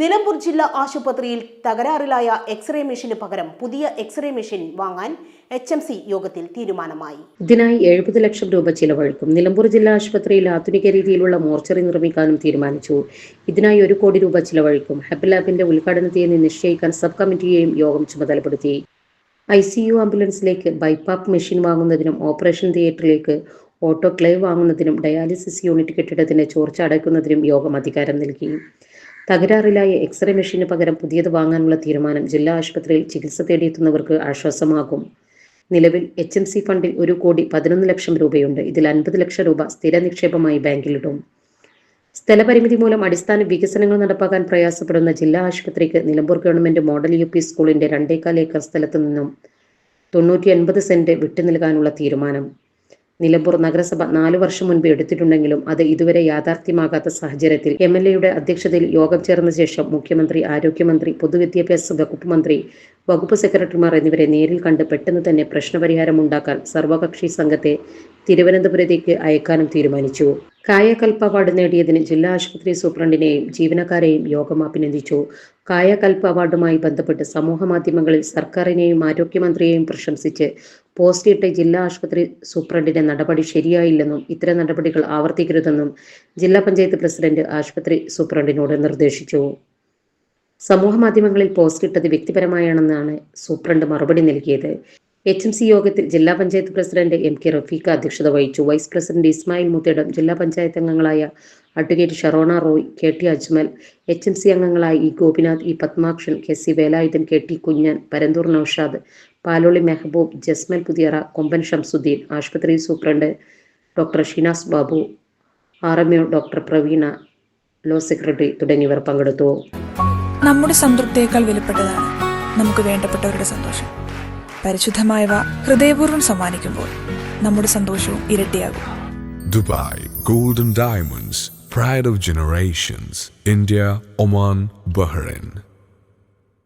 നിലമ്പൂർ ജില്ലാ ആശുപത്രിയിൽ തകരാറിലായ എക്സ്റേ മെഷീന് പകരം പുതിയ എക്സ്റേ മെഷീൻ വാങ്ങാൻ HMC യോഗത്തിൽ തീരുമാനമായി. ഇതിനായി 70 ലക്ഷം രൂപ ചിലവഴിക്കും. നിലമ്പൂർ ജില്ലാ ആശുപത്രിയിൽ ആധുനിക രീതിയിലുള്ള മോർച്ചറി നിർമ്മിക്കാനും തീരുമാനിച്ചു. ഇതിനായി 1 കോടി രൂപ ചിലവഴിക്കും. ഹെബ് ലാബിന്റെ ഉദ്ഘാടന തീയതി നിശ്ചയിക്കാൻ സബ് കമ്മിറ്റിയെയും യോഗം ചുമതലപ്പെടുത്തി. ICU ആംബുലൻസിലേക്ക് ബൈപ്പാപ്പ് മെഷീൻ വാങ്ങുന്നതിനും ഓപ്പറേഷൻ തിയേറ്ററിലേക്ക് ഓട്ടോക്ലേവ് വാങ്ങുന്നതിനും ഡയാലിസിസ് യൂണിറ്റ് കെട്ടിടത്തിന്റെ ചോർച്ച അടയ്ക്കുന്നതിനും യോഗം അധികാരം നൽകി. തകരാറിലായ എക്സ്റേ മെഷീന് പകരം പുതിയത് വാങ്ങാനുള്ള തീരുമാനം ജില്ലാ ആശുപത്രിയിൽ ചികിത്സ തേടിയെത്തുന്നവർക്ക് ആശ്വാസമാകും. നിലവിൽ HMC ഫണ്ടിൽ 1 കോടി 11 ലക്ഷം രൂപയുണ്ട്. ഇതിൽ 50 ലക്ഷം രൂപ സ്ഥിര നിക്ഷേപമായി ബാങ്കിലിടും. സ്ഥലപരിമിതി മൂലം അടിസ്ഥാന വികസനങ്ങൾ നടപ്പാക്കാൻ പ്രയാസപ്പെടുന്ന ജില്ലാ ആശുപത്രിക്ക് നിലമ്പൂർ ഗവൺമെന്റ് മോഡൽ UP സ്കൂളിന്റെ 2.25 ഏക്കർ സ്ഥലത്തു നിന്നും 980 സെന്റ് വിട്ടു നൽകാനുള്ള തീരുമാനം നിലമ്പൂർ നഗരസഭ 4 വർഷം മുൻപ് എടുത്തിട്ടുണ്ടെങ്കിലും അത് ഇതുവരെ യാഥാർത്ഥ്യമാകാത്ത സാഹചര്യത്തിൽ MLAയുടെ അധ്യക്ഷതയിൽ യോഗം ചേർന്ന ശേഷം മുഖ്യമന്ത്രി, ആരോഗ്യമന്ത്രി, പൊതുവിദ്യാഭ്യാസ വകുപ്പ് മന്ത്രി, വകുപ്പ് സെക്രട്ടറിമാർ എന്നിവരെ നേരിൽ കണ്ട് പെട്ടെന്ന് തന്നെ പ്രശ്നപരിഹാരം ഉണ്ടാക്കാൻ സർവകക്ഷി സംഘത്തെ തിരുവനന്തപുരത്തേക്ക് അയക്കാനും തീരുമാനിച്ചു. കായകൽപ്പ അവാർഡ് നേടിയതിന് ജില്ലാ ആശുപത്രി സൂപ്രണ്ടിനെയും ജീവനക്കാരെയും യോഗം അഭിനന്ദിച്ചു. കായകൽപ്പ അവാർഡുമായി ബന്ധപ്പെട്ട് സമൂഹ മാധ്യമങ്ങളിൽ സർക്കാരിനെയും ആരോഗ്യമന്ത്രിയെയും പ്രശംസിച്ച് പോസ്റ്റ് ഇട്ട ജില്ലാ ആശുപത്രി സൂപ്രണ്ടിന്റെ നടപടി ശരിയായില്ലെന്നും ഇത്തരം നടപടികൾ ആവർത്തിക്കരുതെന്നും ജില്ലാ പഞ്ചായത്ത് പ്രസിഡന്റ് ആശുപത്രി സൂപ്രണ്ടിനോട് നിർദ്ദേശിച്ചു. സമൂഹ മാധ്യമങ്ങളിൽ പോസ്റ്റ് ഇട്ടത് വ്യക്തിപരമായാണെന്നാണ് സൂപ്രണ്ട് മറുപടി നൽകിയത്. HMC യോഗത്തിൽ ജില്ലാ പഞ്ചായത്ത് പ്രസിഡന്റ് MK റഫീഖ അധ്യക്ഷത വഹിച്ചു. വൈസ് പ്രസിഡന്റ് ഇസ്മായിൽ മുത്തേടം, ജില്ലാ പഞ്ചായത്ത് അംഗങ്ങളായ advocate Sharona Roy, KT Ajmal, HMC അംഗങ്ങളായ E Gopinath, E Pathmakshan, KC Velayudhan, KT Kunjan, Paranthur Noushad, Paloli Mehaboob, Jasmal Puthiyara, Komban Shamsuddin, ആശുപത്രി superintendent doctor Shinas Babu, RMO doctor Praveena, law secretary തുടങ്ങിയവർ പങ്കെടുത്തു. നമ്മുടെ സംതൃപ്തിയേക്കാൾ വിലപ്പെട്ടതാണ് നമുക്ക് വേണ്ടപ്പെട്ടവരുടെ സന്തോഷം. പരിശുദ്ധമായവ ഹൃദയപൂർവ്വം സമ്മാനിക്കുമ്പോൾ നമ്മുടെ സന്തോഷവും ഇരട്ടിയാകും. Dubai Golden Diamonds, Pride of Generations, India, Oman, Bahrain.